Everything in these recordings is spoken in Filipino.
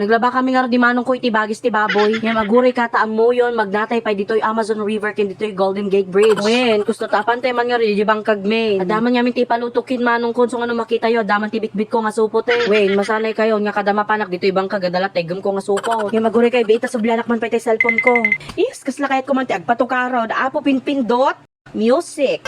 Naglaba kami nga ro di manong ko iti bagis ti baboy. Nga maguri kataam mo yon magnatay pa ditoy Amazon River ken ditoy Golden Gate Bridge. Wen, gusto tapan tay man nga ri di bangkag me. Adaman nga min ti palutukin manong kon so nga makita yo, adaman ti bitbit ko nga supot eh. Wen, masanay kayo nga kadama panak ditoy bangkag adala tegem ko nga supot. Nga maguri kay beta sublanak man pa ti cellphone ko. Is kasla kayat ko man ti agpatukaro, da apo pinpindot music.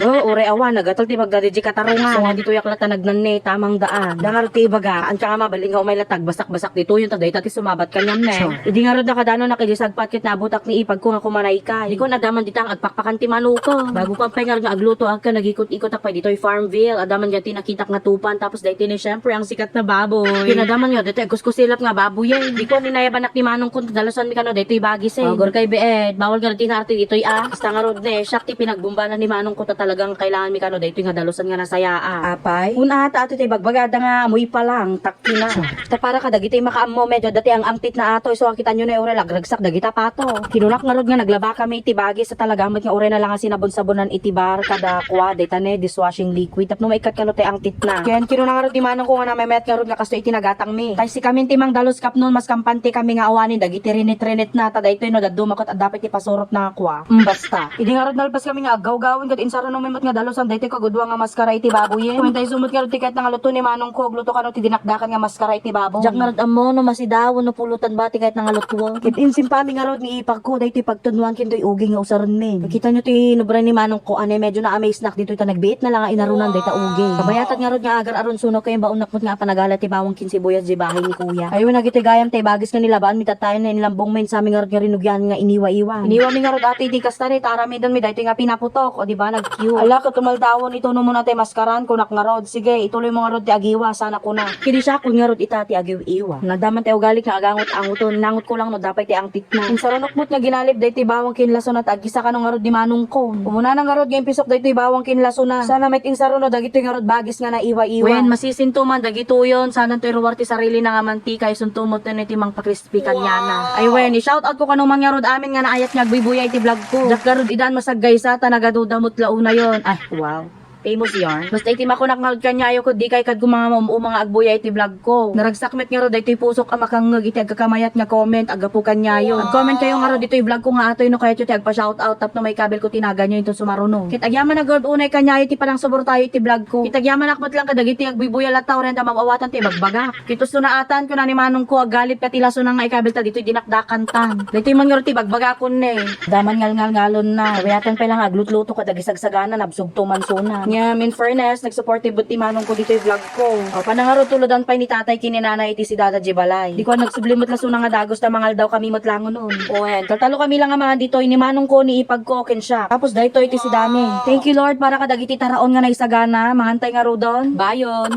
Ure awan nagatol ti magdadiji katarungan. So nga dito yaklata nagnanne tamang daan. Dangar ti baga an ka mabaling nga umay latag basak-basak dito yung taday ti sumabat kanyam ne. So, idi nga rod nakadano nakidisagpat ket nabutak ni ipag ko nga kumanay ka. Di ko nadaman ditang agpakpakan ti manuko. Bago pa pengar nga agluto ka nagikot-ikot ak pa dito Farmville. Adaman gati nakitak nga tupan tapos dayto ni syempre ang sikat na baboy. Pinadaman nga dito kuskusilap nga baboy eh. Di ko ninayabanak ni manong kun dalasan mi kano dayto bagis eh. Gor kay beed bawal nga tinarti ditoy basta nga rod ne syakti pinagbumbanan ni manong ko talagang kailangan mi kano dayto nga dalusan nga nasaya. Apay una ata ato tay bagbagada nga amoy pa lang takti na. Ta para ka dagiti makaammo medyo dati ang amtit na ato so kita nyo na ore lagragsak dagita pato. Kinunak nga rod nga naglaba kami iti bagis sa talagamat nga ore na lang ang sinabon-sabonan iti bar kada kuwa daytane dishwashing liquid tapno maikat kano tay angtit na. Ken kinunak nga rod di manong ko nga namemet nga rod nga kasto iti nagatang mi. Tay si kami timang dalos kap nun mas kampante kami nga awanin dagiti rinit-rinit na ta daytoy no daddumakot at dapat ipasurot na kuwa. Basta. Idi nga rod nalpas kami nga agaw-gawin ket insaro no memot nga dalosan daytoy kagudwa nga maskara iti baboy. Kumentay sumot nga rod tiket nga luto ni manong ko luto kano ti dinakdakan nga maskara iti baboy. Jak nga rod ammo no masidawon no pulutan ba ti kahit nga luto. Ket insimpami nga rod ni ipag ko daytoy pagtunwan kintoy ugi nga usaron men. Kita nyo ti nubra ni manong ko ane medyo na amaze nak dito ta nagbiit na lang nga inarunan dayta ugi. Kabayatan nga rod nga agar aron suno kay baon nakmot nga panagala ti bawang kinsibuyas di bahay ni kuya. Ayo nagiti gayam tay bagis nga nilabaan mi tatayon na inilambong men sa mi nga rod nga rinugyan nga iniwa-iwa. Iniwa mi nga rod ati di kastari tarami don mi daytoy nga pinaputok o di ba nag-cute. Ala ko tumaldawon ito no muna tay maskaran kunak nga rod. Sige ituloy mo nga rod ti agiwa sana kuna. Kini siya kun nga rod itati agiw-iwa. Nadaman tay ugali nga agangot anguton nangot ko lang no dapat ti angtit na. Kung saranokmot nga ginalib daytoy bawang kinlason at agisa ka no nga rod di manong ko. Umuna na nga rod nga impisok daytoy bawang kinlason na. Sana met insaro no dagitoy nga rod bagis nga naiwa-iwa. Wen masisintuman dagito yon sana toy ruwar ti sarili na nga mantika isuntumot na ti mang pakrispy kanyana. Ay wen i-shout out ko kanong mga rod amin nga naayat nga agbibuyay ti vlog ko. Jak rod idan masaggaysa ta nagadudamot launa yon. Ay wow. Famous yarn. Basta iti makunak nga rod kanya ayo ko di kay kad mga mga agbuya iti vlog ko. Naragsakmet nga rod iti pusok amakang iti agkakamayat nga comment agapu kanya yo. Comment kayo nga rod iti vlog ko nga atoy no kaya ti agpa shout out tap no may kabel ko tinaga nyo ito sumaruno. Kit agyaman na god unay kanya iti parang subor tayo iti vlog ko. Kit agyaman akmat lang kadagiti agbuya lataw ren ta mamawatan ti bagbaga. Kitos na atan ko na ni manong ko agalit kat ilaso na nga ikabel ta dito dinakdakan tan. Dito man nga rod ti bagbaga kun ne. Daman ngalngalon na. Kayatan pa lang aglutluto ka dagisagsagana nabsugto man suna. Nya in fairness, nag-supportive ti manong ko dito yung vlog ko. O panangaro tulodan pa ni tatay kininana iti si Dada Jibalay. Di ko nagsublimot laso nga dagos na mangal daw kami matlangon nun. O hen, tatalo kami lang nga mga dito ni manong ko ni ipag ko ken siya. Tapos dayto iti si Dami. Thank you Lord para kadagiti taraon nga naisagana, mangantay nga ro doon. Bayon.